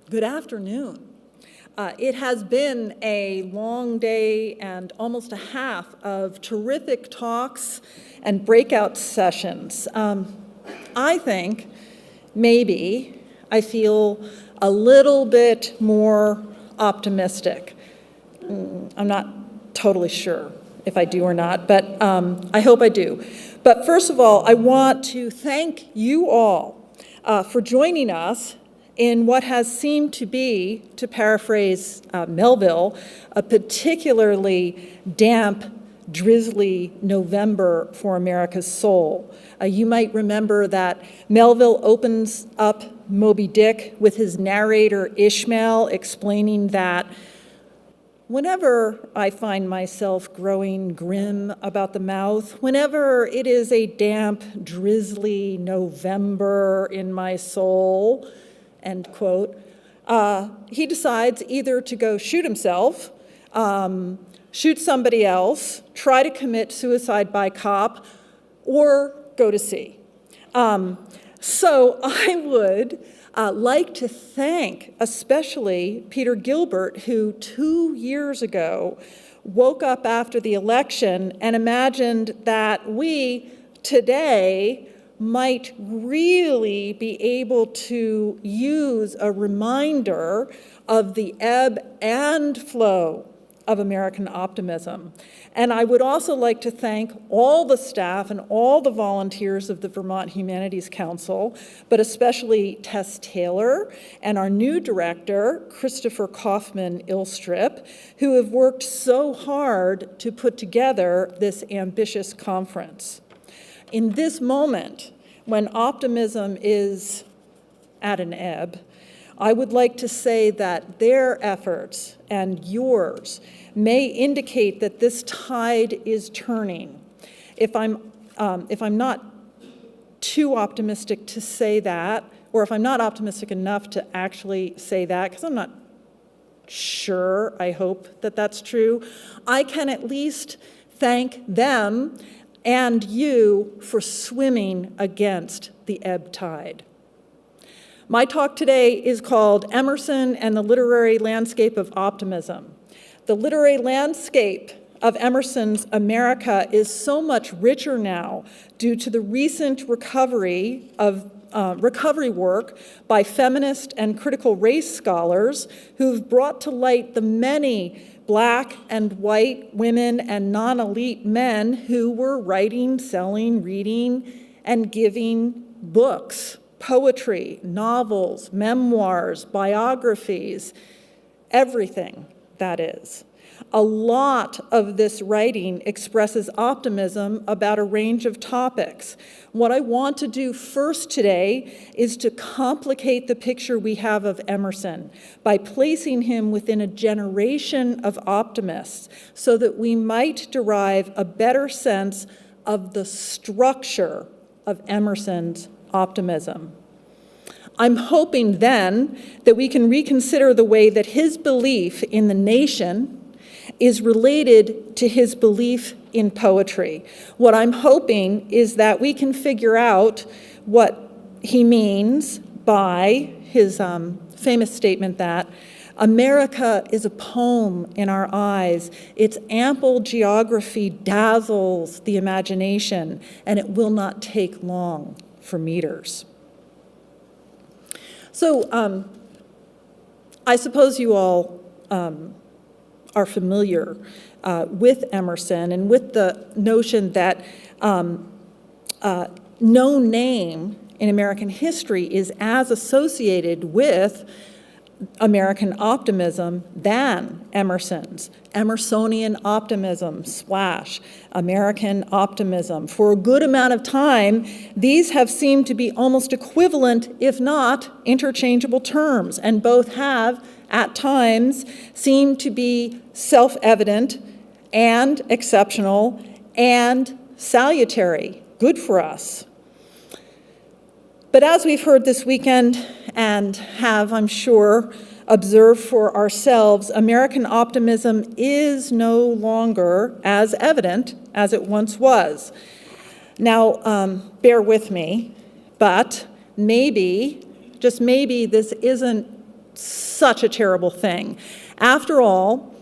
Good afternoon. It has been a long day and almost a half of terrific talks and breakout sessions. I think maybe I feel a little bit more optimistic. I'm not totally sure if I do or not, but I hope I do. But first of all, I want to thank you all for joining us in what has seemed to be, to paraphrase Melville, a particularly damp, drizzly November for America's soul. You might remember that Melville opens up Moby Dick with his narrator Ishmael explaining that whenever I find myself growing grim about the mouth, whenever it is a damp, drizzly November in my soul, end quote, he decides either to go shoot himself, shoot somebody else, try to commit suicide by cop, or go to sea. So I would like to thank especially Peter Gilbert, who 2 years ago woke up after the election and imagined that we today might really be able to use a reminder of the ebb and flow of American optimism. And I would also like to thank all the staff and all the volunteers of the Vermont Humanities Council, but especially Tess Taylor and our new director, Christopher Kaufman-Ilstrip, who have worked so hard to put together this ambitious conference. In this moment, when optimism is at an ebb, I would like to say that their efforts and yours may indicate that this tide is turning. If I'm not too optimistic to say that, or if I'm not optimistic enough to actually say that, because I'm not sure, I hope that that's true, I can at least thank them and you for swimming against the ebb tide. My talk today is called Emerson and the Literary Landscape of Optimism. The literary landscape of Emerson's America is so much richer now due to the recent recovery work by feminist and critical race scholars who've brought to light the many Black and white women and non-elite men who were writing, selling, reading, and giving books, poetry, novels, memoirs, biographies, everything, that is. A lot of this writing expresses optimism about a range of topics. What I want to do first today is to complicate the picture we have of Emerson by placing him within a generation of optimists so that we might derive a better sense of the structure of Emerson's optimism. I'm hoping then that we can reconsider the way that his belief in the nation is related to his belief in poetry. What I'm hoping is that we can figure out what he means by his famous statement that America is a poem in our eyes. Its ample geography dazzles the imagination, and it will not take long for meters. So I suppose you all are familiar with Emerson and with the notion that no name in American history is as associated with American optimism than Emerson's. Emersonian optimism / American optimism. For a good amount of time, these have seemed to be almost equivalent, if not interchangeable terms, and both have, at times, seemed to be self-evident and exceptional and salutary, good for us. But as we've heard this weekend and have, I'm sure, observed for ourselves, American optimism is no longer as evident as it once was. Now, bear with me, but maybe, just maybe, this isn't such a terrible thing. After all,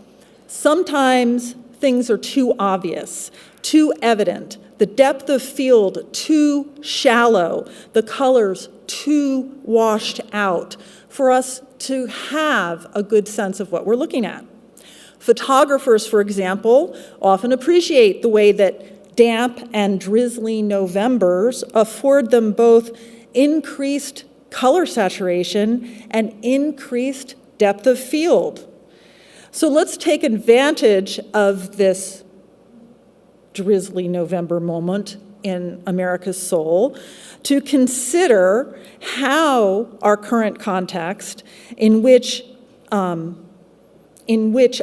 sometimes things are too obvious, too evident, the depth of field too shallow, the colors too washed out for us to have a good sense of what we're looking at. Photographers, for example, often appreciate the way that damp and drizzly Novembers afford them both increased color saturation and increased depth of field. So let's take advantage of this drizzly November moment in America's soul to consider how our current context, in which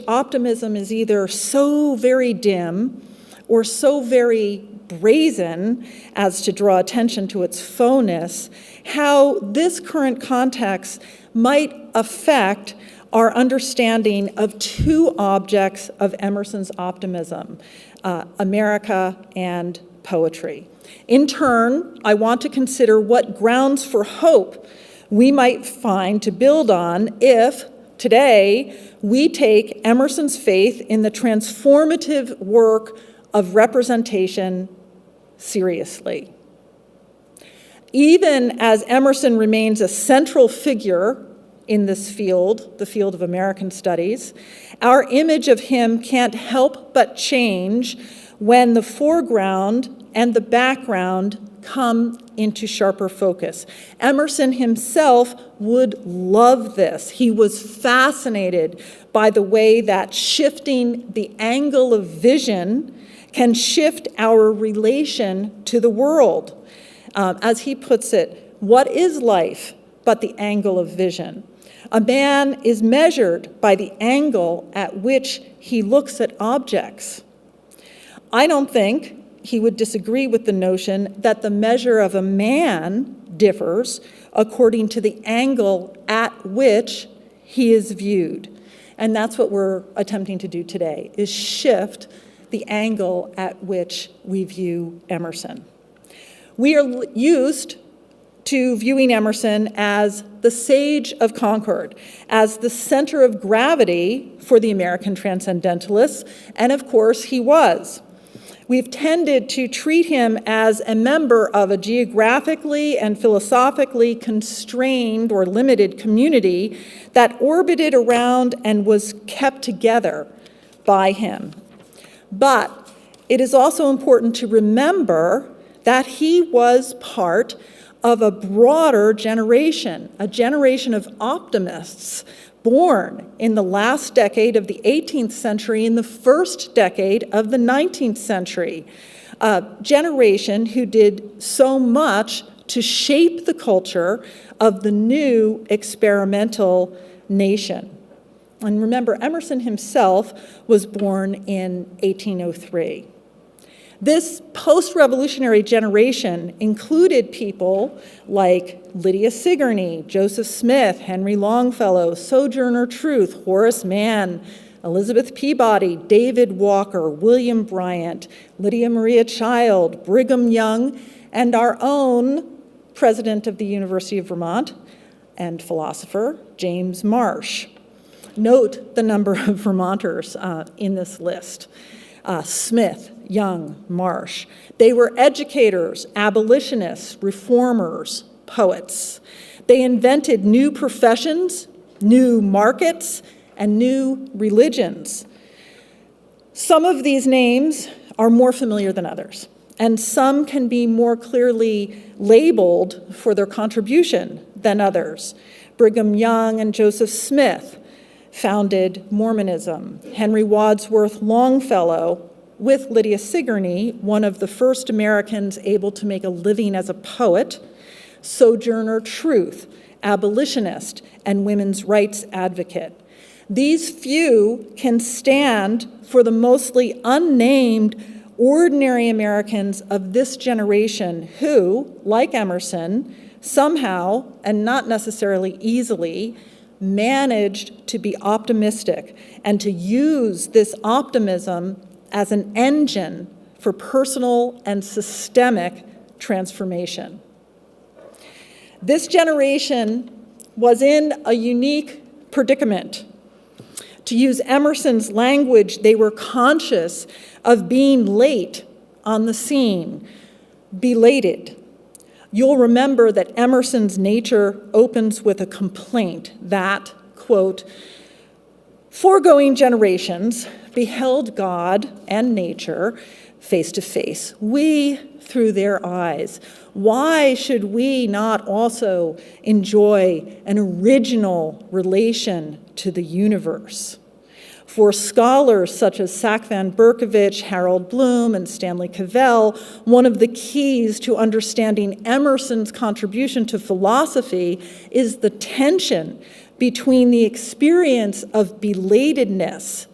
optimism is either so very dim or so very brazen as to draw attention to its faux-ness, how this current context might affect our understanding of two objects of Emerson's optimism, America and poetry. In turn, I want to consider what grounds for hope we might find to build on if, today, we take Emerson's faith in the transformative work of representation seriously. Even as Emerson remains a central figure in this field, the field of American studies, our image of him can't help but change when the foreground and the background come into sharper focus. Emerson himself would love this. He was fascinated by the way that shifting the angle of vision can shift our relation to the world. As he puts it, what is life but the angle of vision? A man is measured by the angle at which he looks at objects. I don't think he would disagree with the notion that the measure of a man differs according to the angle at which he is viewed. And that's what we're attempting to do today, is shift the angle at which we view Emerson. We are used to viewing Emerson as the sage of Concord, as the center of gravity for the American transcendentalists, and of course he was. We've tended to treat him as a member of a geographically and philosophically constrained or limited community that orbited around and was kept together by him. But it is also important to remember that he was part of a broader generation, a generation of optimists born in the last decade of the 18th century, in the first decade of the 19th century, a generation who did so much to shape the culture of the new experimental nation. And remember, Emerson himself was born in 1803. This post-revolutionary generation included people like Lydia Sigourney, Joseph Smith, Henry Longfellow, Sojourner Truth, Horace Mann, Elizabeth Peabody, David Walker, William Bryant, Lydia Maria Child, Brigham Young, and our own president of the University of Vermont and philosopher, James Marsh. Note the number of Vermonters in this list. Smith, Young, Marsh. They were educators, abolitionists, reformers, poets. They invented new professions, new markets, and new religions. Some of these names are more familiar than others, and some can be more clearly labeled for their contribution than others. Brigham Young and Joseph Smith founded Mormonism. Henry Wadsworth Longfellow, with Lydia Sigourney, one of the first Americans able to make a living as a poet, Sojourner Truth, abolitionist and women's rights advocate. These few can stand for the mostly unnamed ordinary Americans of this generation who, like Emerson, somehow, and not necessarily easily, managed to be optimistic and to use this optimism as an engine for personal and systemic transformation. This generation was in a unique predicament. To use Emerson's language, they were conscious of being late on the scene, belated. You'll remember that Emerson's Nature opens with a complaint that, quote, foregoing generations beheld God and nature face to face, we through their eyes. Why should we not also enjoy an original relation to the universe? For scholars such as Sack van Berkowitz, Harold Bloom, and Stanley Cavell, one of the keys to understanding Emerson's contribution to philosophy is the tension between the experience of belatedness,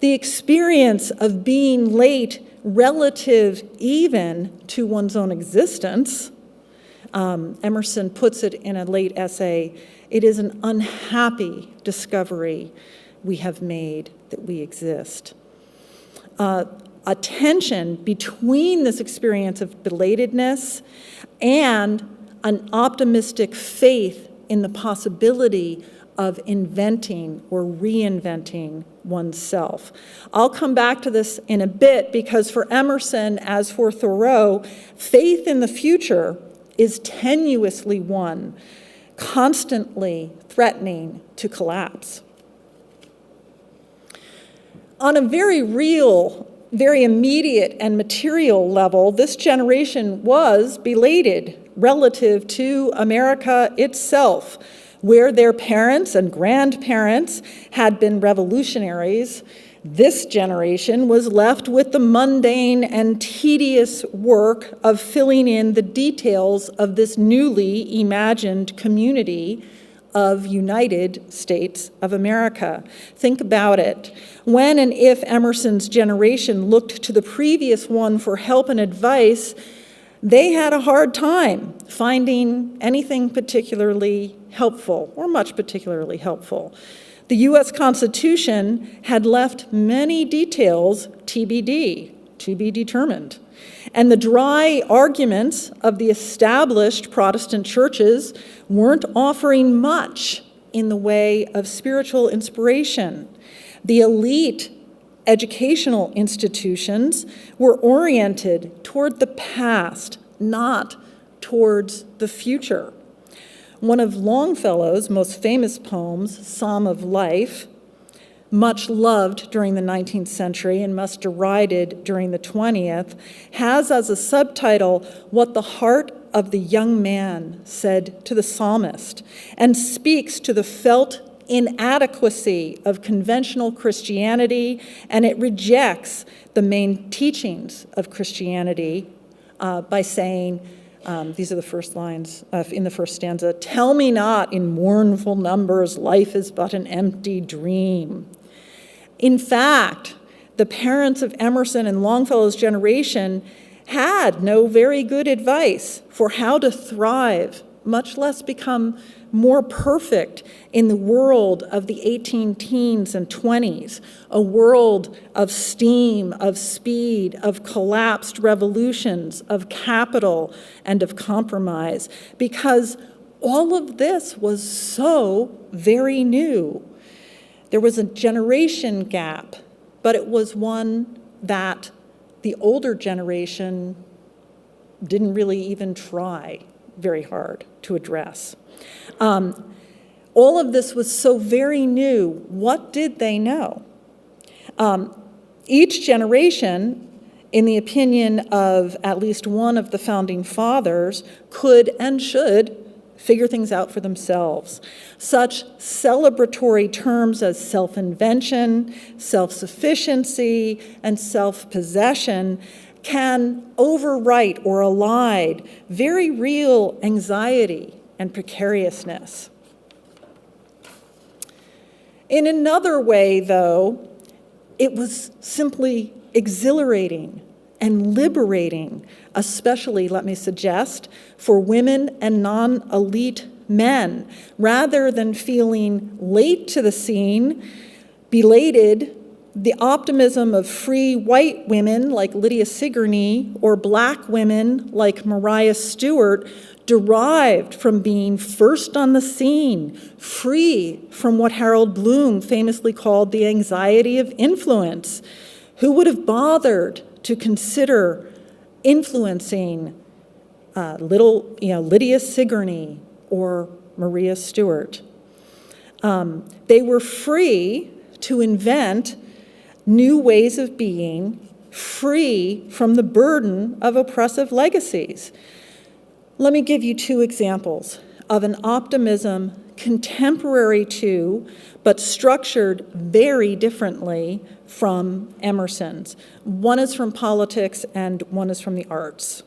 the experience of being late relative even to one's own existence. Emerson puts it in a late essay, it is an unhappy discovery we have made that we exist. A tension between this experience of belatedness and an optimistic faith in the possibility of inventing or reinventing oneself. I'll come back to this in a bit because for Emerson, as for Thoreau, faith in the future is tenuously one, constantly threatening to collapse. On a very real, very immediate and material level, this generation was belated relative to America itself, where their parents and grandparents had been revolutionaries. This generation was left with the mundane and tedious work of filling in the details of this newly imagined community of United States of America. Think about it. When and if Emerson's generation looked to the previous one for help and advice, they had a hard time finding anything particularly helpful, or much particularly helpful. The U.S. Constitution had left many details TBD, to be determined. And the dry arguments of the established Protestant churches weren't offering much in the way of spiritual inspiration. The elite educational institutions were oriented toward the past, not towards the future. One of Longfellow's most famous poems, Psalm of Life, much loved during the 19th century and much derided during the 20th, has as a subtitle, What the Heart of the Young Man Said to the Psalmist, and speaks to the felt inadequacy of conventional Christianity, and it rejects the main teachings of Christianity by saying, these are the first lines in the first stanza, tell me not in mournful numbers, life is but an empty dream. In fact, the parents of Emerson and Longfellow's generation had no very good advice for how to thrive, much less become more perfect in the world of the 18 teens and 20s, a world of steam, of speed, of collapsed revolutions, of capital, and of compromise, because all of this was so very new. There was a generation gap, but it was one that the older generation didn't really even try very hard to address. All of this was so very new. What did they know? Each generation, in the opinion of at least one of the founding fathers, could and should figure things out for themselves. Such celebratory terms as self-invention, self-sufficiency, and self-possession can overwrite or elide very real anxiety and precariousness. In another way, though, it was simply exhilarating and liberating, especially, let me suggest, for women and non-elite men, rather than feeling late to the scene, belated, The optimism of free white women like Lydia Sigourney or black women like Maria Stewart derived from being first on the scene, free from what Harold Bloom famously called the anxiety of influence. Who would have bothered to consider influencing Lydia Sigourney or Maria Stewart? They were free to invent new ways of being, free from the burden of oppressive legacies. Let me give you two examples of an optimism contemporary to, but structured very differently from Emerson's. One is from politics and one is from the arts.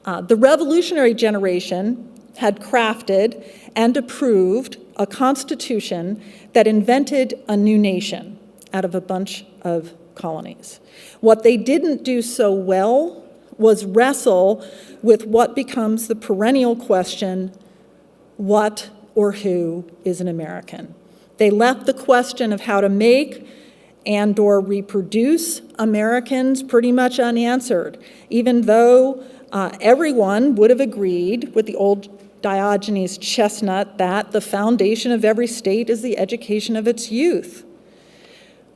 The revolutionary generation had crafted and approved a constitution that invented a new nation out of a bunch of colonies. What they didn't do so well was wrestle with what becomes the perennial question, what or who is an American? They left the question of how to make and or reproduce Americans pretty much unanswered, even though everyone would have agreed with the old Diogenes chestnut that the foundation of every state is the education of its youth.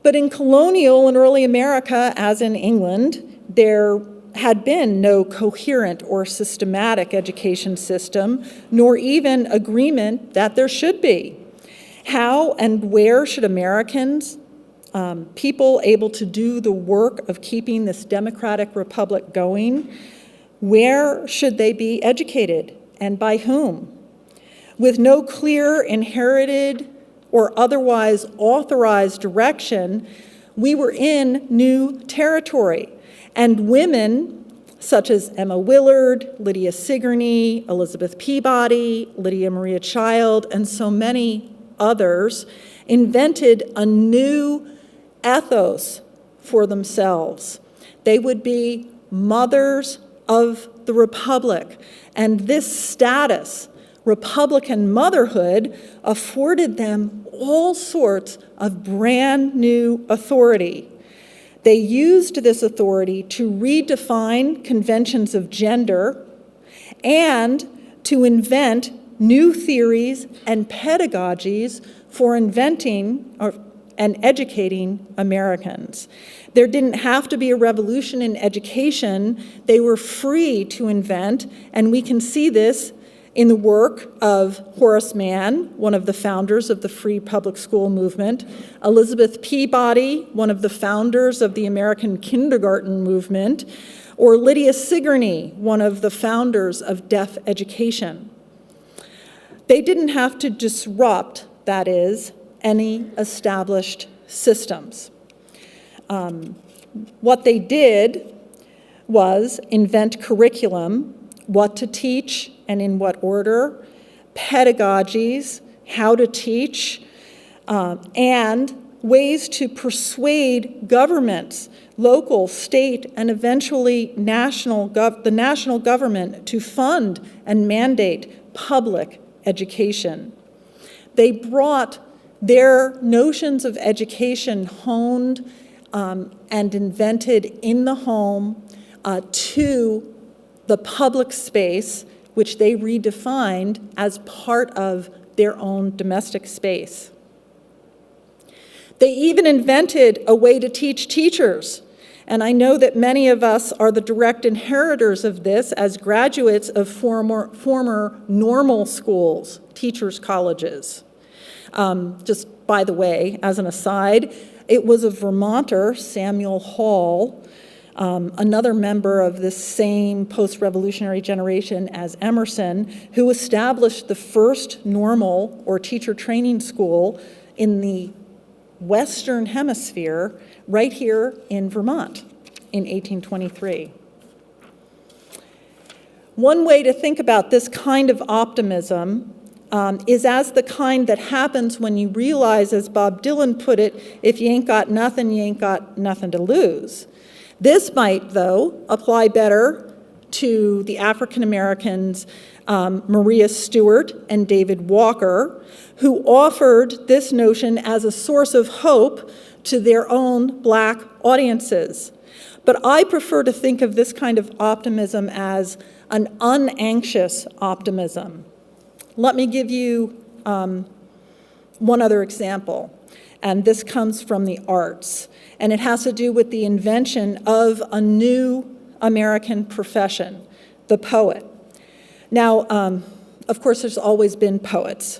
But in colonial and early America, as in England, there had been no coherent or systematic education system, nor even agreement that there should be. How and where should Americans, people able to do the work of keeping this democratic republic going, where should they be educated? And by whom? With no clear inherited or otherwise authorized direction, we were in new territory. And women such as Emma Willard, Lydia Sigourney, Elizabeth Peabody, Lydia Maria Child, and so many others invented a new ethos for themselves. They would be mothers of the Republic. And this status, Republican motherhood, afforded them all sorts of brand new authority. They used this authority to redefine conventions of gender and to invent new theories and pedagogies for inventing and educating Americans. There didn't have to be a revolution in education. They were free to invent, and we can see this in the work of Horace Mann, one of the founders of the free public school movement, Elizabeth Peabody, one of the founders of the American kindergarten movement, or Lydia Sigourney, one of the founders of deaf education. They didn't have to disrupt, that is, any established systems. What they did was invent curriculum, what to teach and in what order, pedagogies, how to teach, and ways to persuade governments, local, state, and eventually the national government to fund and mandate public education. They brought their notions of education honed and invented in the home to the public space, which they redefined as part of their own domestic space. They even invented a way to teach teachers, and I know that many of us are the direct inheritors of this as graduates of former normal schools, teachers' colleges. Just by the way, as an aside, it was a Vermonter, Samuel Hall, another member of this same post-revolutionary generation as Emerson, who established the first normal or teacher training school in the Western Hemisphere right here in Vermont in 1823. One way to think about this kind of optimism is as the kind that happens when you realize, as Bob Dylan put it, if you ain't got nothing, you ain't got nothing to lose. This might, though, apply better to the African Americans Maria Stewart and David Walker, who offered this notion as a source of hope to their own Black audiences. But I prefer to think of this kind of optimism as an unanxious optimism. Let me give you one other example, and this comes from the arts, and it has to do with the invention of a new American profession, the poet. Now, of course, there's always been poets,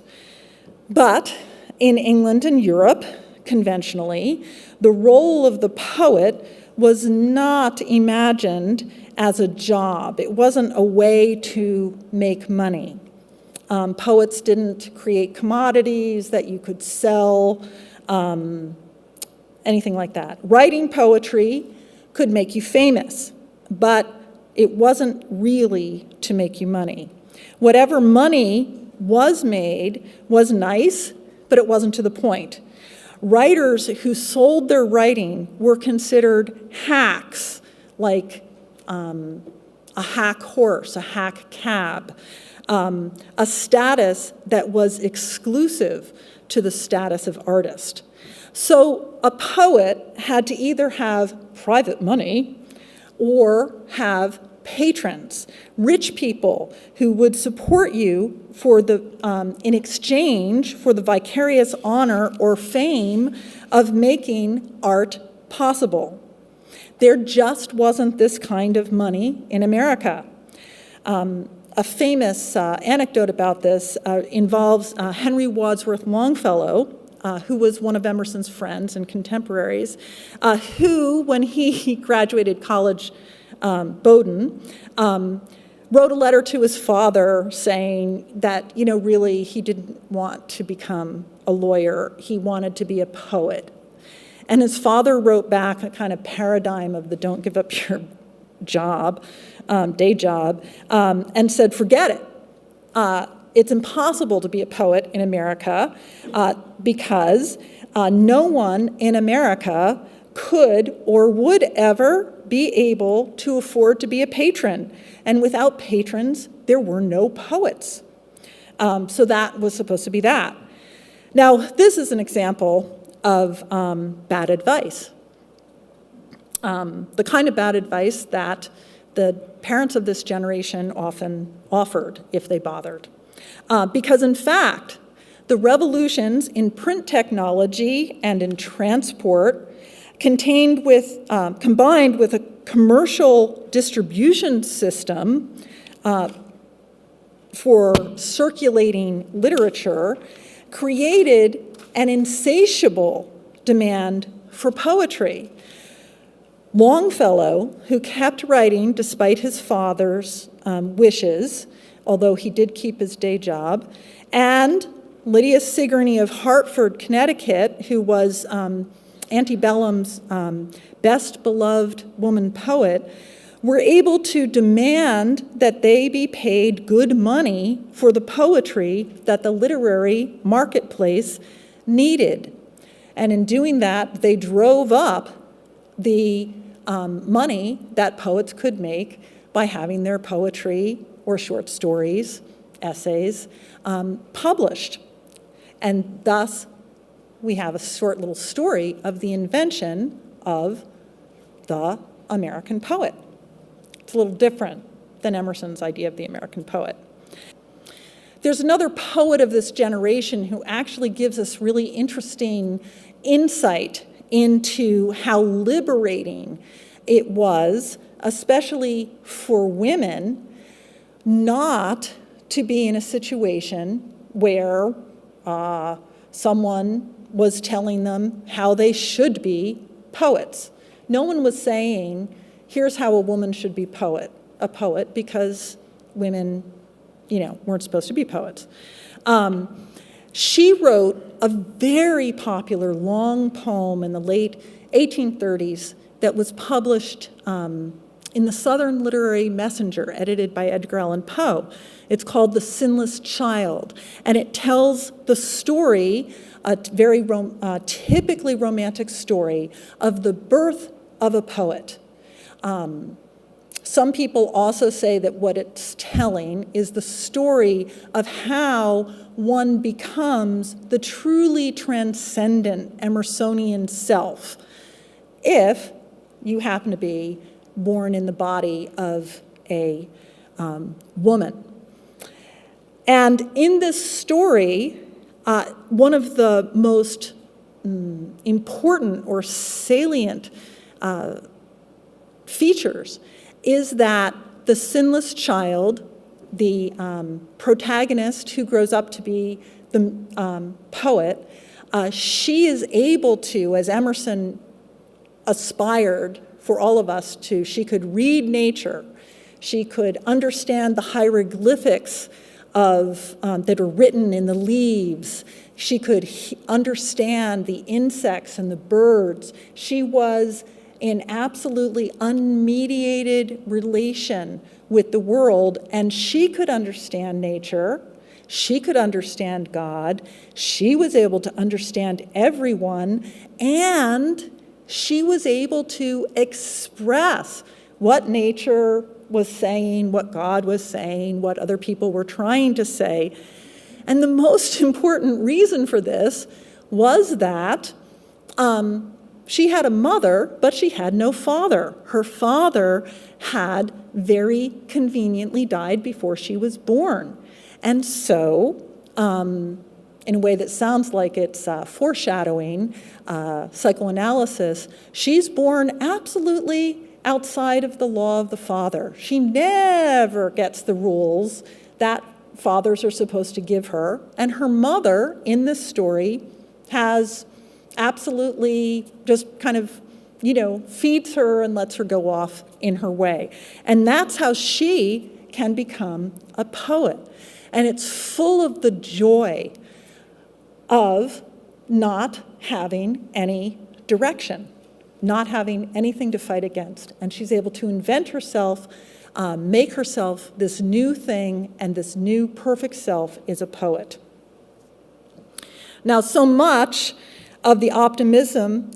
but in England and Europe, conventionally, the role of the poet was not imagined as a job. It wasn't a way to make money. Poets didn't create commodities that you could sell, anything like that. Writing poetry could make you famous, but it wasn't really to make you money. Whatever money was made was nice, but it wasn't to the point. Writers who sold their writing were considered hacks, like a hack horse, a hack cab, a status that was exclusive to the status of artist. So a poet had to either have private money or have patrons, rich people who would support you for in exchange for the vicarious honor or fame of making art possible. There just wasn't this kind of money in America. A famous anecdote about this involves Henry Wadsworth Longfellow, who was one of Emerson's friends and contemporaries, who, when he graduated college, Bowdoin, wrote a letter to his father saying that, really he didn't want to become a lawyer. He wanted to be a poet. And his father wrote back a kind of paradigm of the don't give up your job, day job, and said, forget it. It's impossible to be a poet in America because no one in America could or would ever be able to afford to be a patron. And without patrons, there were no poets. So that was supposed to be that. Now, this is an example of bad advice. The kind of bad advice that the parents of this generation often offered if they bothered. Because in fact, the revolutions in print technology and in transport combined with a commercial distribution system for circulating literature created an insatiable demand for poetry. Longfellow, who kept writing despite his father's wishes, although he did keep his day job, and Lydia Sigourney of Hartford, Connecticut, who was antebellum's best beloved woman poet, were able to demand that they be paid good money for the poetry that the literary marketplace needed. And in doing that, they drove up the money that poets could make by having their poetry or short stories, essays, published. And thus, we have a short little story of the invention of the American poet. It's a little different than Emerson's idea of the American poet. There's another poet of this generation who actually gives us really interesting insight into how liberating it was, especially for women, not to be in a situation where someone was telling them how they should be poets. No one was saying, here's how a woman should be a poet, because women, weren't supposed to be poets. She wrote a very popular long poem in the late 1830s that was published in the Southern Literary Messenger, edited by Edgar Allan Poe. It's called The Sinless Child, and it tells the story, a very typically romantic story, of the birth of a poet. Some people also say that what it's telling is the story of how one becomes the truly transcendent Emersonian self if you happen to be born in the body of a woman. And in this story, one of the most important or salient features is that the sinless child, the protagonist who grows up to be the poet, she is able to, as Emerson aspired for all of us to, she could read nature, she could understand the hieroglyphics that are written in the leaves, she could understand the insects and the birds. She was in absolutely unmediated relation with the world, and she could understand nature, she could understand God, she was able to understand everyone, and she was able to express what nature was saying, what God was saying, what other people were trying to say. And the most important reason for this was that she had a mother, but she had no father. Her father had very conveniently died before she was born. And so, in a way that sounds like it's foreshadowing psychoanalysis, she's born absolutely outside of the law of the father. She never gets the rules that fathers are supposed to give her. And her mother, in this story, has absolutely just kind of, feeds her and lets her go off in her way. And that's how she can become a poet. And it's full of the joy of not having any direction, not having anything to fight against. And she's able to invent herself, make herself this new thing, and this new perfect self is a poet. Now, so much of the optimism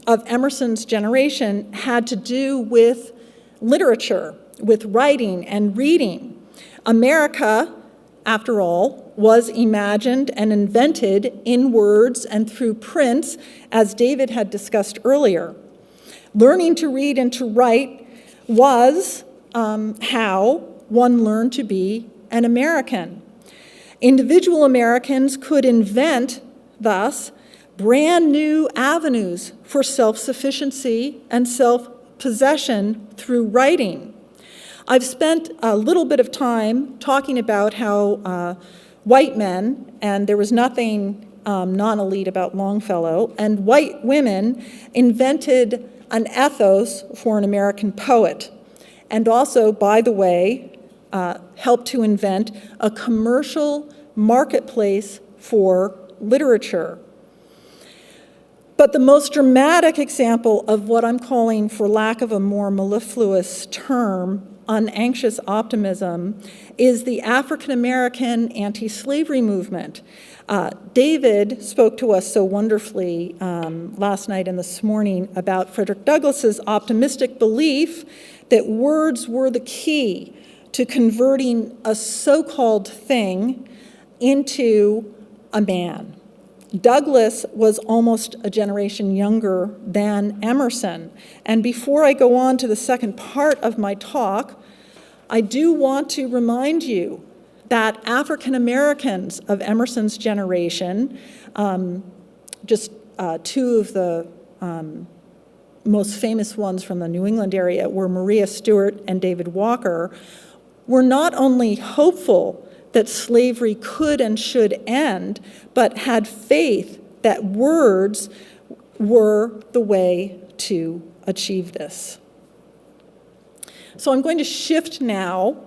of Emerson's generation had to do with literature, with writing and reading. America, after all, was imagined and invented in words and through prints, as David had discussed earlier. Learning to read and to write was how one learned to be an American. Individual Americans could invent, thus, brand new avenues for self-sufficiency and self-possession through writing. I've spent a little bit of time talking about how white men, and there was nothing non-elite about Longfellow, and white women invented an ethos for an American poet, and also, by the way, helped to invent a commercial marketplace for literature. But the most dramatic example of what I'm calling, for lack of a more mellifluous term, unanxious optimism, is the African-American anti-slavery movement. David spoke to us so wonderfully last night and this morning about Frederick Douglass's optimistic belief that words were the key to converting a so-called thing into a man. Douglass was almost a generation younger than Emerson. And before I go on to the second part of my talk, I do want to remind you that African Americans of Emerson's generation, just two of the most famous ones from the New England area were Maria Stewart and David Walker, were not only hopeful that slavery could and should end, but had faith that words were the way to achieve this. So I'm going to shift now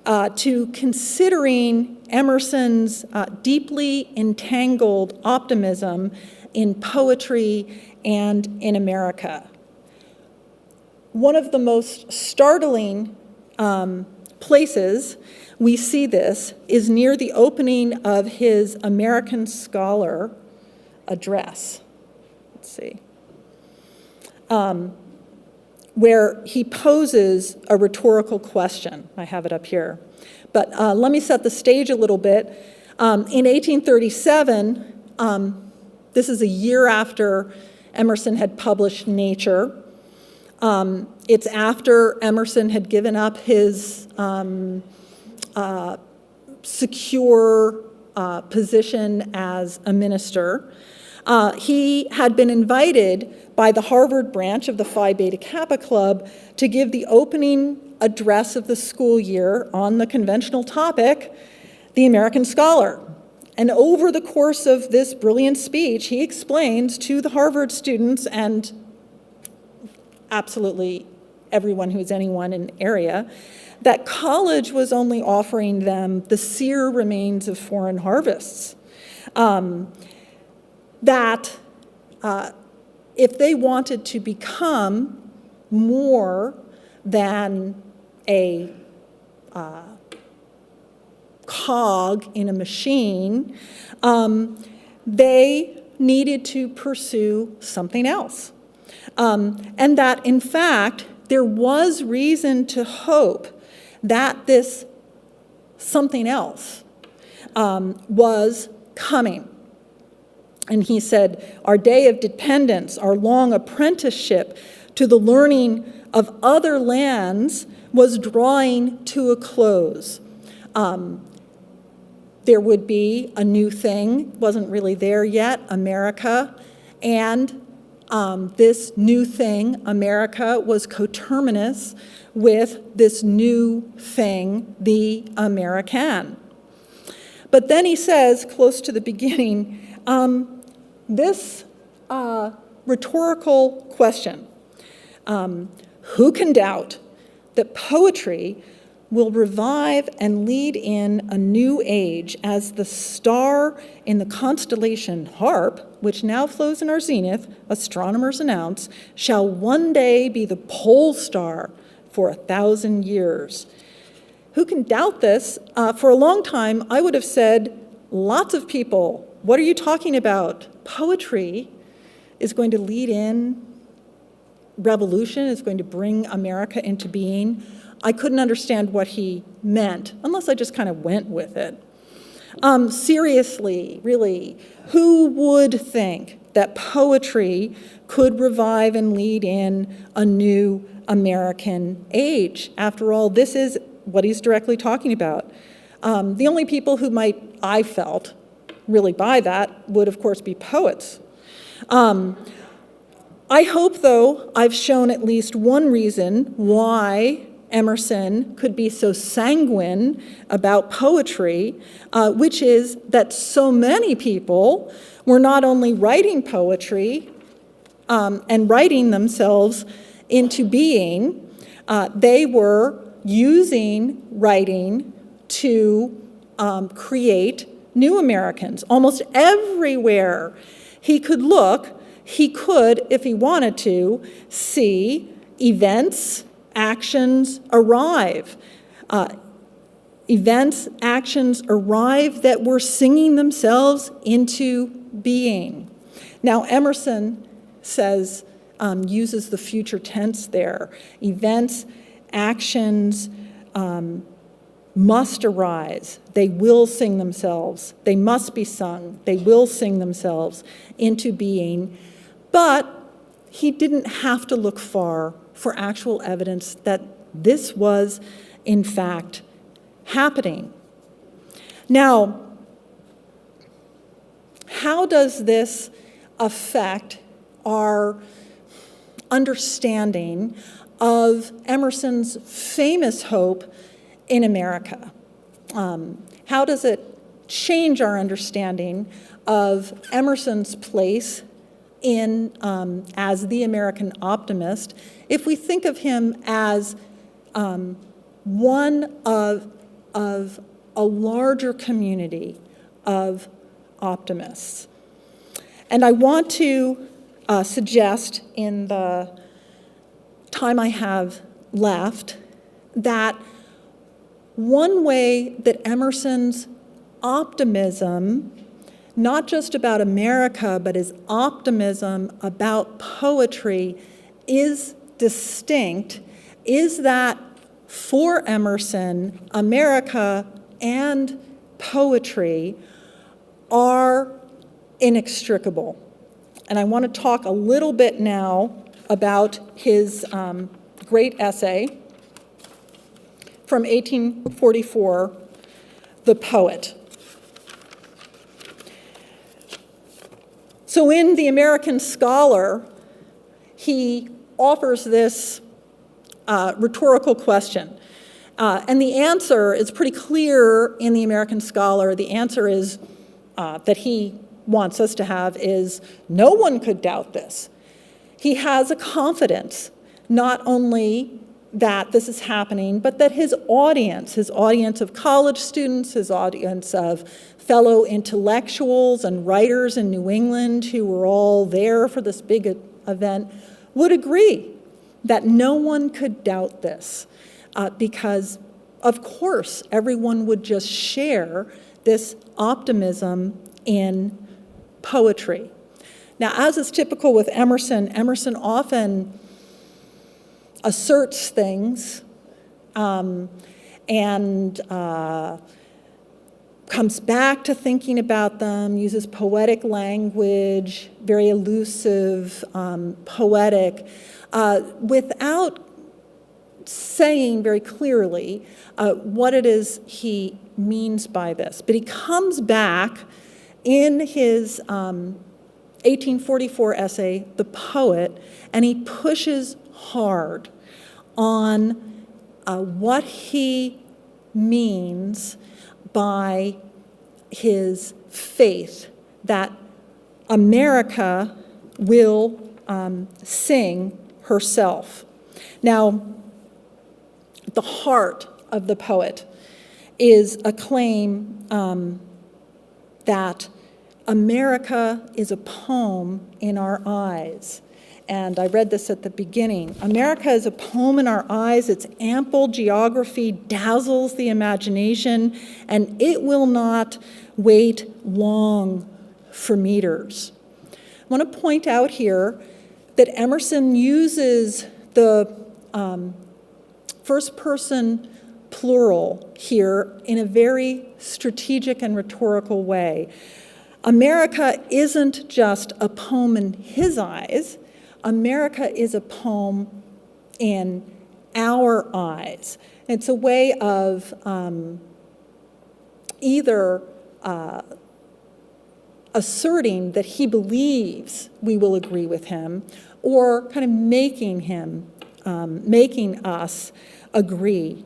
to considering Emerson's deeply entangled optimism in poetry and in America. One of the most startling places we see this is near the opening of his American Scholar address. Let's see. where he poses a rhetorical question. I have it up here. But let me set the stage a little bit. In 1837, this is a year after Emerson had published Nature. It's after Emerson had given up his secure position as a minister. He had been invited by the Harvard branch of the Phi Beta Kappa Club to give the opening address of the school year on the conventional topic, the American Scholar. And over the course of this brilliant speech, he explains to the Harvard students and absolutely everyone who's anyone in the area that college was only offering them the sere remains of foreign harvests. That if they wanted to become more than a cog in a machine, they needed to pursue something else. And that, in fact, there was reason to hope that this something else was coming. And he said, our day of dependence, our long apprenticeship to the learning of other lands was drawing to a close. There would be a new thing, wasn't really there yet, America, and this new thing, America, was coterminous with this new thing, the American. But then he says, close to the beginning, this rhetorical question, who can doubt that poetry will revive and lead in a new age as the star in the constellation Harp, which now flows in our zenith, astronomers announce, shall one day be the pole star for 1,000 years. Who can doubt this? For a long time, I would have said, lots of people, what are you talking about? Poetry is going to lead in revolution, is going to bring America into being. I couldn't understand what he meant, unless I just kind of went with it. Seriously, really, who would think that poetry could revive and lead in a new American age? After all, this is what he's directly talking about. The only people who might, I felt, really buy that would, of course, be poets. I hope, though, I've shown at least one reason why Emerson could be so sanguine about poetry, which is that so many people were not only writing poetry and writing themselves into being, they were using writing to create new Americans. Almost everywhere he could look, he could, if he wanted to, see events, actions arrive. Events, actions arrive that were singing themselves into being. Now, Emerson says, uses the future tense there. Events, actions must arise. They will sing themselves. They must be sung. They will sing themselves into being. But he didn't have to look far for actual evidence that this was, in fact, happening. Now, how does this affect our understanding of Emerson's famous hope in America? How does it change our understanding of Emerson's place in as the American optimist, if we think of him as one of a larger community of optimists? And I want to suggest in the time I have left that one way that Emerson's optimism, not just about America, but his optimism about poetry, is distinct is that for Emerson, America and poetry are inextricable. And I want to talk a little bit now about his great essay from 1844, The Poet. So in The American Scholar, he offers this rhetorical question. And the answer is pretty clear in The American Scholar. The answer is that he wants us to have is, no one could doubt this. He has a confidence, not only that this is happening, but that his audience of college students, his audience of fellow intellectuals and writers in New England who were all there for this big event, would agree that no one could doubt this because, of course, everyone would just share this optimism in poetry. Now, as is typical with Emerson, Emerson often asserts things and comes back to thinking about them, uses poetic language, very elusive, poetic, without saying very clearly what it is he means by this. But he comes back in his 1844 essay, The Poet, and he pushes hard on what he means by his faith that America will sing herself. Now, the heart of The Poet is a claim that America is a poem in our eyes. And I read this at the beginning. America is a poem in our eyes. Its ample geography dazzles the imagination, and it will not wait long for meters. I want to point out here that Emerson uses the first person plural here in a very strategic and rhetorical way. America isn't just a poem in his eyes. America is a poem in our eyes. It's a way of either asserting that he believes we will agree with him, or kind of making us agree.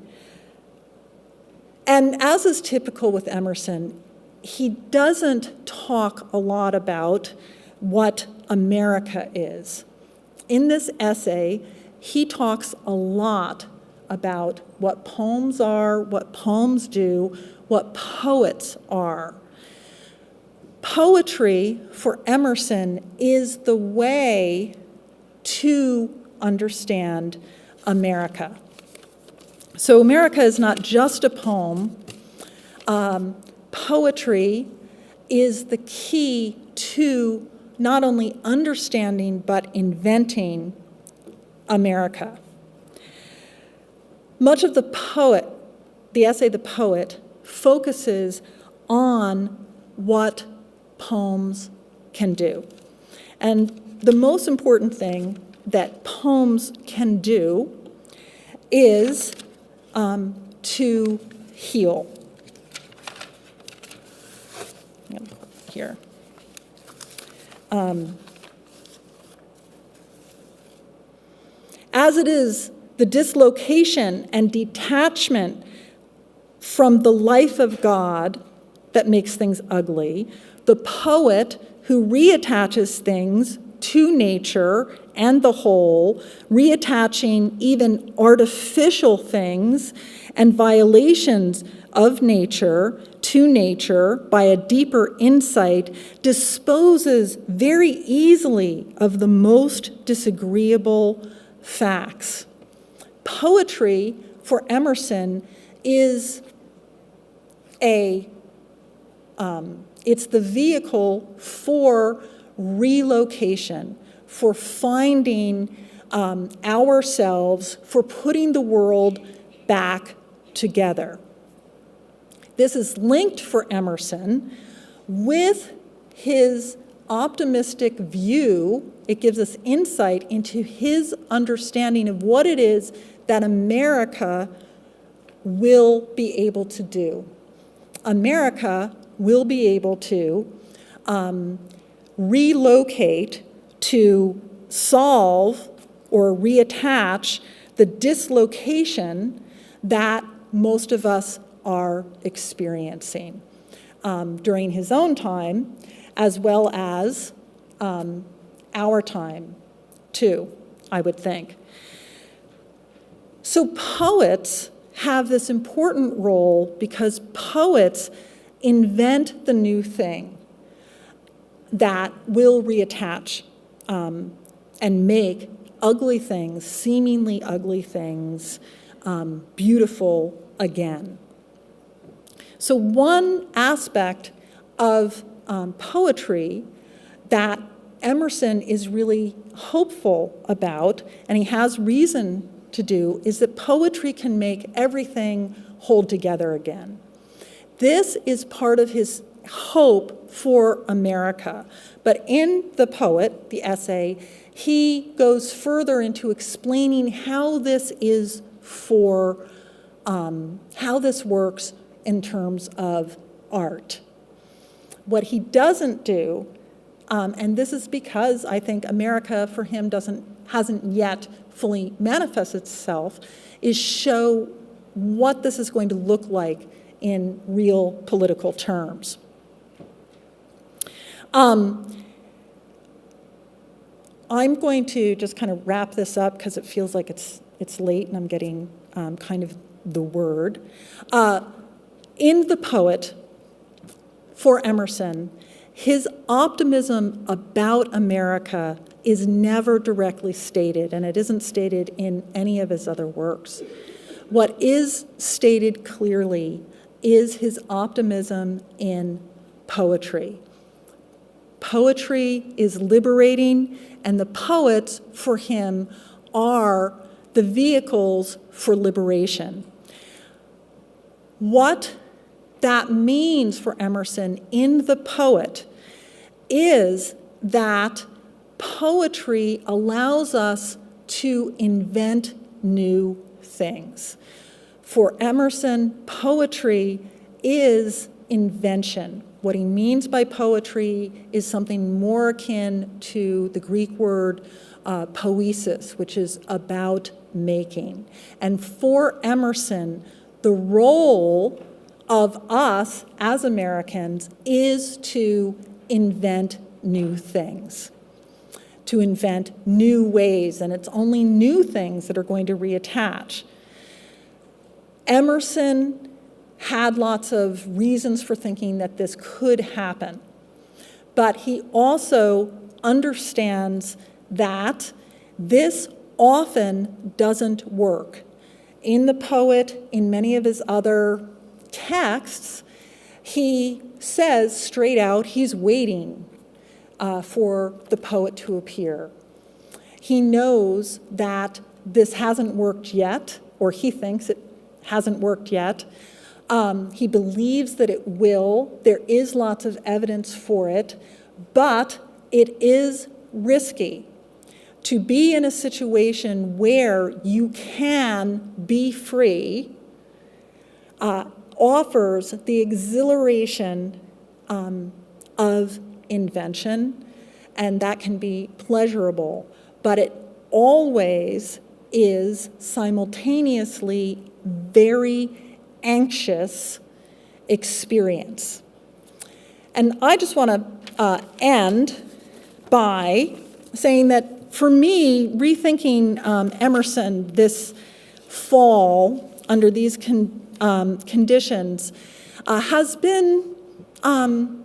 And as is typical with Emerson, he doesn't talk a lot about what America is. In this essay, he talks a lot about what poems are, what poems do, what poets are. Poetry, for Emerson, is the way to understand America. So America is not just a poem. Poetry is the key to not only understanding but inventing America. Much of the essay The Poet, focuses on what poems can do. And the most important thing that poems can do is to heal. Here. As it is the dislocation and detachment from the life of God that makes things ugly, the poet who reattaches things to nature and the whole, reattaching even artificial things and violations of nature to nature by a deeper insight, disposes very easily of the most disagreeable facts. Poetry, for Emerson, is it's the vehicle for relocation, for finding ourselves for putting the world back together. This is linked for Emerson with his optimistic view. It gives us insight into his understanding of what it is that America will be able to do. America will be able to relocate, to solve or reattach the dislocation that most of us are experiencing during his own time, as well as our time, too, I would think. So poets have this important role because poets invent the new thing that will reattach and make ugly things, seemingly ugly things, beautiful again. So one aspect of poetry that Emerson is really hopeful about, and he has reason to do, is that poetry can make everything hold together again. This is part of his hope for America. But in the poet, the essay, he goes further into explaining how this is for, how this works in terms of art. What he doesn't do, and this is because I think America for him hasn't yet fully manifested itself, is show what this is going to look like in real political terms. I'm going to just kind of wrap this up because it feels like it's late and I'm getting kind of the word. In the poet, for Emerson, his optimism about America is never directly stated, and it isn't stated in any of his other works. What is stated clearly is his optimism in poetry. Poetry is liberating, and the poets, for him, are the vehicles for liberation. What that means for Emerson in the poet is that poetry allows us to invent new things. For Emerson, poetry is invention. What he means by poetry is something more akin to the Greek word poiesis, which is about making. And for Emerson, the role of us as Americans is to invent new things, to invent new ways, and it's only new things that are going to reattach. Emerson had lots of reasons for thinking that this could happen, but he also understands that this often doesn't work. In the poet, in many of his other texts, he says straight out he's waiting for the poet to appear. He knows that this hasn't worked yet, or he thinks it hasn't worked yet. He believes that it will. There is lots of evidence for it, but it is risky to be in a situation where you can be free. Offers the exhilaration of invention, and that can be pleasurable, but it always is simultaneously very anxious experience. And I just want to end by saying that for me, rethinking Emerson this fall under these conditions has been a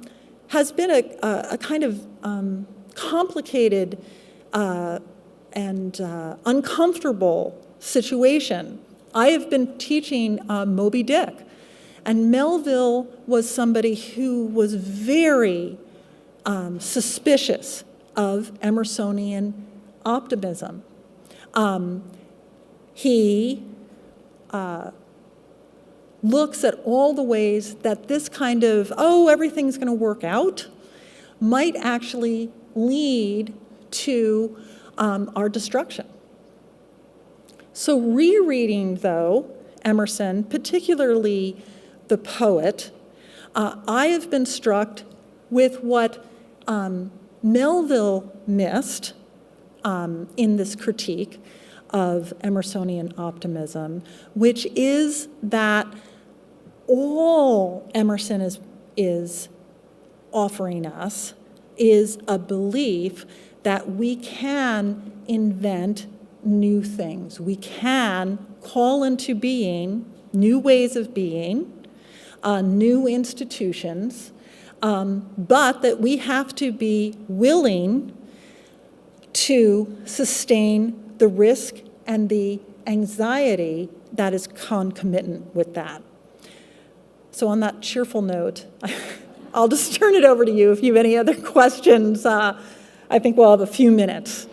kind of complicated and uncomfortable situation. I have been teaching Moby Dick, and Melville was somebody who was very suspicious of Emersonian optimism. He looks at all the ways that this kind of, oh, everything's going to work out, might actually lead to our destruction. So rereading, though, Emerson, particularly the poet, I have been struck with what Melville missed in this critique of Emersonian optimism, which is that all Emerson is offering us is a belief that we can invent new things. We can call into being new ways of being, new institutions, but that we have to be willing to sustain the risk and the anxiety that is concomitant with that. So on that cheerful note, I'll just turn it over to you if you have any other questions. I think we'll have a few minutes.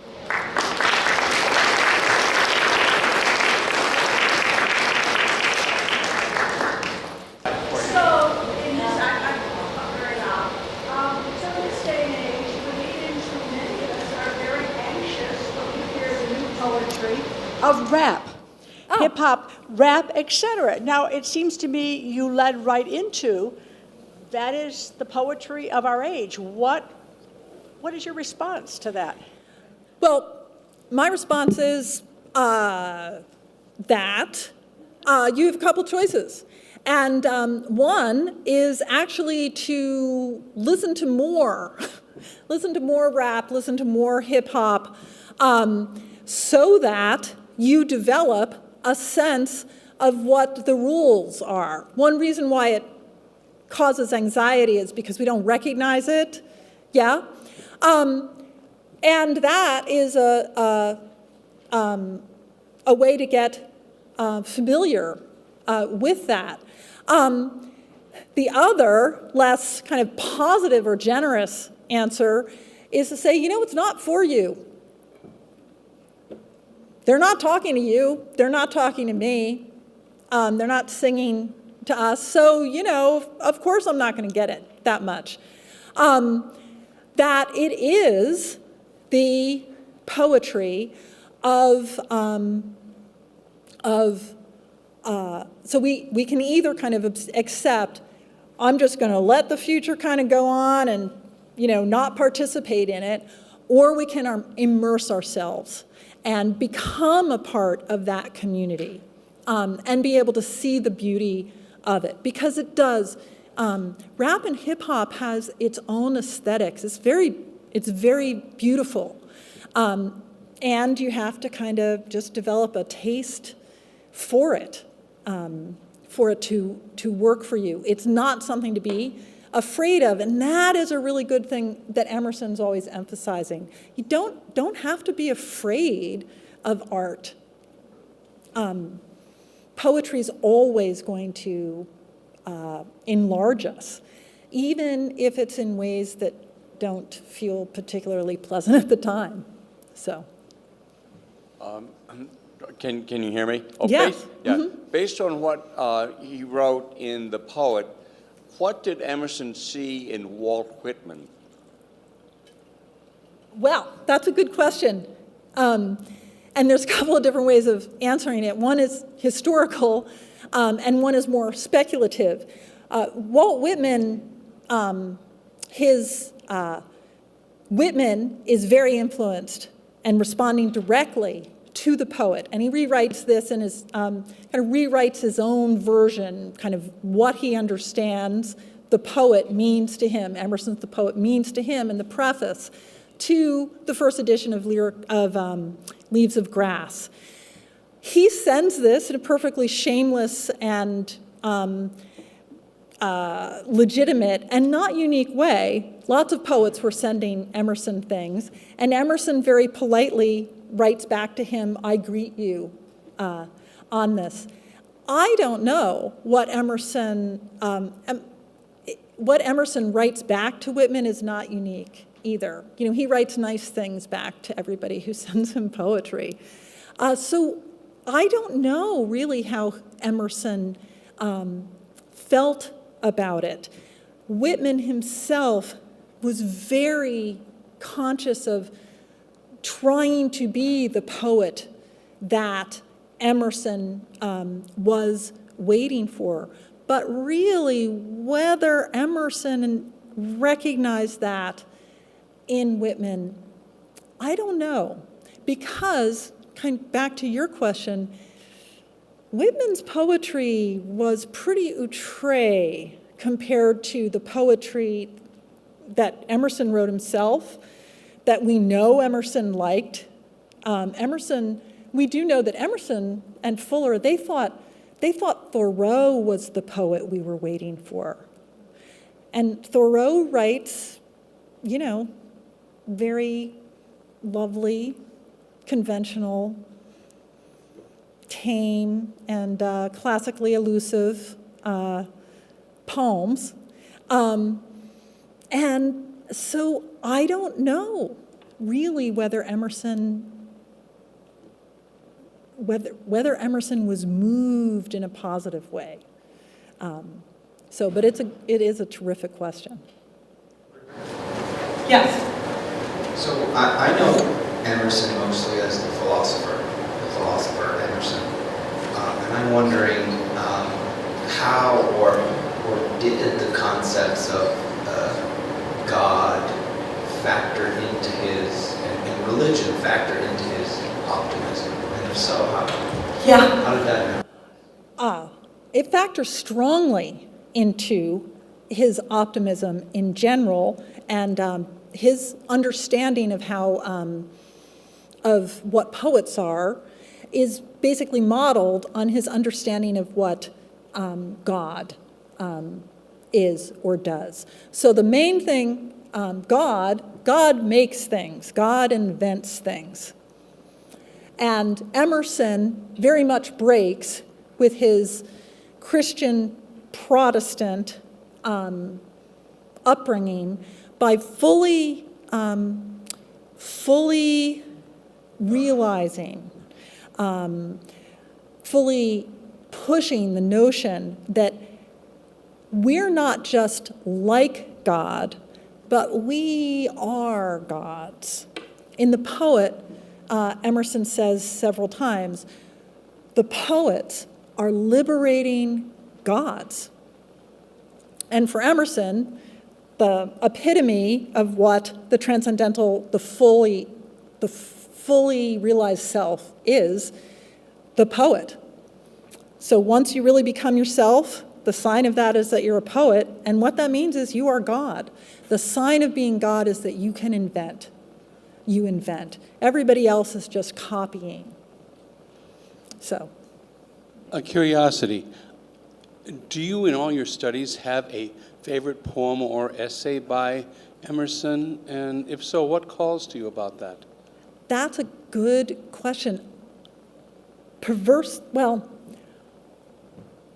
Of rap, hip-hop, rap, etc. Now, it seems to me you led right into, that is the poetry of our age. What is your response to that? Well, my response is that you have a couple choices. And one is actually to listen to more, listen to more rap, listen to more hip-hop, so that you develop a sense of what the rules are. One reason why it causes anxiety is because we don't recognize it, yeah? And that is a way to get familiar with that. The other, less kind of positive or generous answer is to say, you know, it's not for you. They're not talking to you. They're not talking to me. They're not singing to us. So, you know, of course I'm not going to get it that much. That it is the poetry of so we can either kind of accept, I'm just going to let the future kind of go on and, you know, not participate in it, or we can immerse ourselves and become a part of that community and be able to see the beauty of it. Because it does. Rap and hip hop has its own aesthetics. It's very beautiful. And you have to kind of just develop a taste for it to work for you. It's not something to be afraid of, and that is a really good thing that Emerson's always emphasizing. You don't have to be afraid of art. Poetry is always going to enlarge us, even if it's in ways that don't feel particularly pleasant at the time. So. Can you hear me? Oh, yeah. Mm-hmm. Based on what he wrote in The Poet, what did Emerson see in Walt Whitman? Well, that's a good question. And there's a couple of different ways of answering it. One is historical, and one is more speculative. Walt Whitman, Whitman is very influenced and responding directly to the poet. And he rewrites this and rewrites his own version, kind of what he understands the poet means to him. Emerson's The Poet means to him in the preface to the first edition of Leaves of Grass. He sends this in a perfectly shameless and legitimate and not unique way. Lots of poets were sending Emerson things, and Emerson very politely writes back to him, I greet you on this. I don't know what Emerson writes back to Whitman is not unique either. You know, he writes nice things back to everybody who sends him poetry. So I don't know really how Emerson felt about it. Whitman himself was very conscious of trying to be the poet that Emerson was waiting for. But really, whether Emerson recognized that in Whitman, I don't know. Because, kind of back to your question, Whitman's poetry was pretty outre compared to the poetry that Emerson wrote himself, that we know Emerson liked. We do know that Emerson and Fuller, they thought Thoreau was the poet we were waiting for. And Thoreau writes, very lovely, conventional, tame, and classically elusive poems. And so I don't know really whether Emerson was moved in a positive way. But it is a terrific question. Yes. So I know Emerson mostly as the philosopher Emerson, and I'm wondering how or did the concepts of God factor into his, and religion factor into his optimism, and if so, how did that happen? It factors strongly into his optimism in general, and his understanding of how of what poets are is basically modeled on his understanding of what God is or does. So the main thing, God makes things, God invents things. And Emerson very much breaks with his Christian Protestant upbringing by fully realizing, fully pushing the notion that we're not just like God, but we are gods. In The Poet, Emerson says several times, the poets are liberating gods. And for Emerson, the epitome of what the transcendental, the fully realized self is, the poet. So once you really become yourself, the sign of that is that you're a poet, and what that means is you are God. The sign of being God is that you can invent. You invent. Everybody else is just copying. So. A curiosity. Do you, in all your studies, have a favorite poem or essay by Emerson? And if so, what calls to you about that? That's a good question.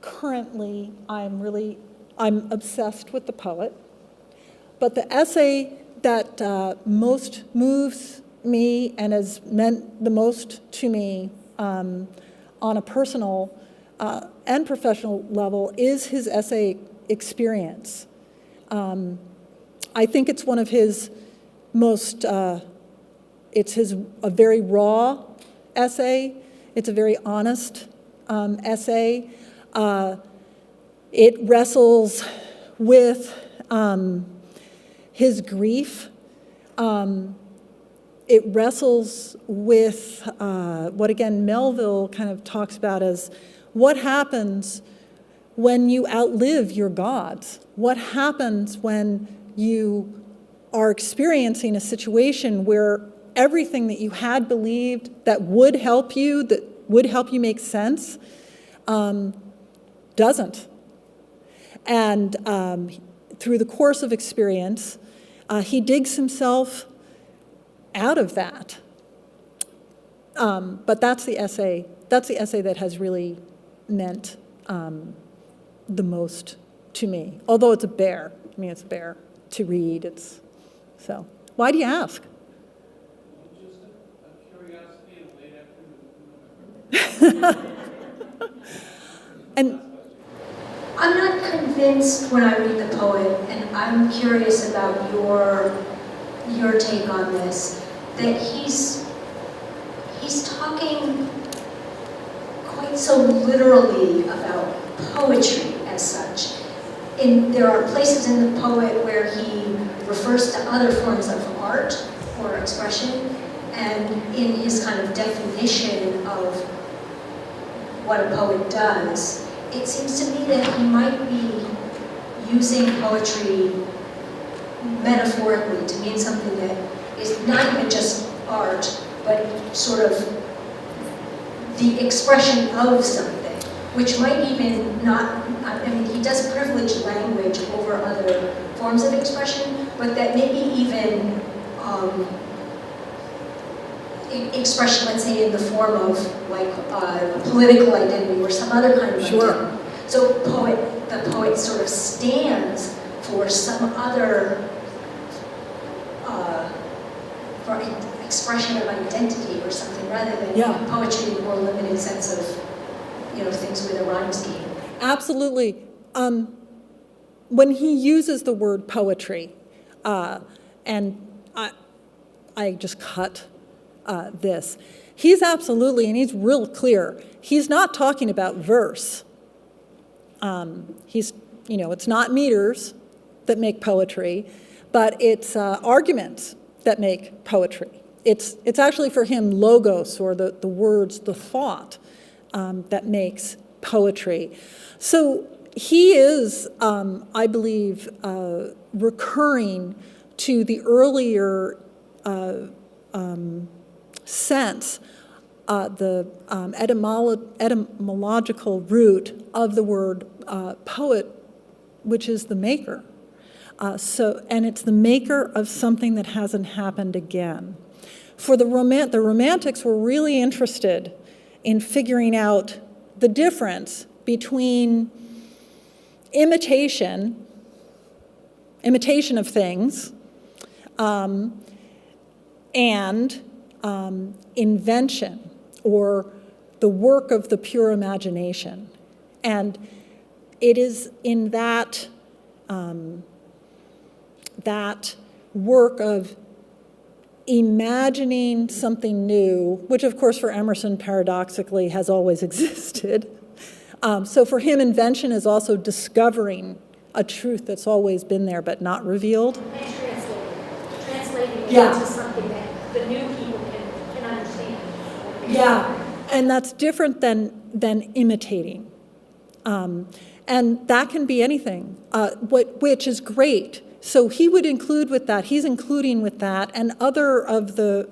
Currently, I'm obsessed with The Poet. But the essay that most moves me and has meant the most to me on a personal and professional level is his essay Experience. I think it's one of his most, a very raw essay. It's a very honest essay. It wrestles with his grief. It wrestles with what, again, Melville kind of talks about as what happens when you outlive your gods? What happens when you are experiencing a situation where everything that you had believed that would help you make sense, doesn't? And through the course of experience, he digs himself out of that. But that's the essay that has really meant the most to me. Although it's a bear. It's a bear to read. So. Why do you ask? Just a curiosity in the late afternoon. convinced when I read the poet, and I'm curious about your take on this, that he's talking quite so literally about poetry as such. There are places in the poet where he refers to other forms of art or expression, and in his kind of definition of what a poet does, it seems to me that he might be using poetry metaphorically to mean something that is not even just art, but sort of the expression of something, which might even not, I mean, he does privilege language over other forms of expression, but that maybe even expression, let's say, in the form of like a political identity or some other kind of identity. So the poet sort of stands for some other for expression of identity or something, rather than poetry in the more limited sense of, things with a rhyme scheme. Absolutely. When he uses the word poetry, and I just cut this, he's absolutely, and he's real clear, he's not talking about verse. It's not meters that make poetry, but it's arguments that make poetry. It's actually for him logos, or the words, the thought, that makes poetry. So he is, I believe, recurring to the earlier sense, the etymological root of the word poet, which is the maker. And it's the maker of something that hasn't happened again. For the Romantics were really interested in figuring out the difference between imitation of things, and invention, or the work of the pure imagination. And it is in that work of imagining something new, which of course for Emerson paradoxically has always existed. So for him, invention is also discovering a truth that's always been there but not revealed. And translating it into something that the new people can understand. Yeah, and that's different than imitating. And that can be anything, which is great. So he would include with that, he's including with that, and other of the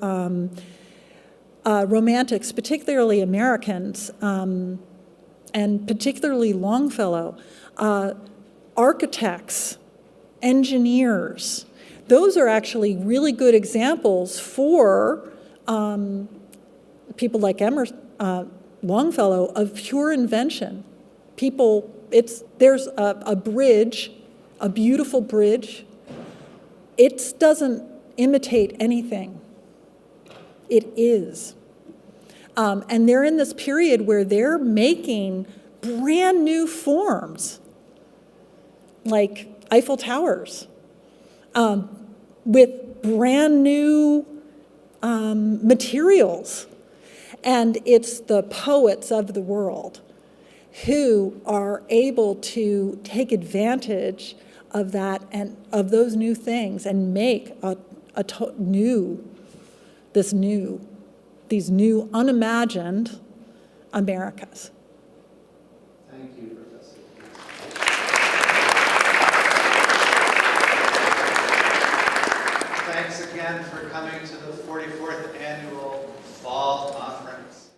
Romantics, particularly Americans, and particularly Longfellow, architects, engineers. Those are actually really good examples for people like Emerson, Longfellow, of pure invention. There's a bridge, a beautiful bridge. It doesn't imitate anything. It is. And they're in this period where they're making brand new forms, like Eiffel Towers, with brand new materials. And it's the poets of the world who are able to take advantage of that and of those new things and make these new unimagined Americas. Thank you, Professor. Thanks again for coming to the 44th Annual Fall Conference.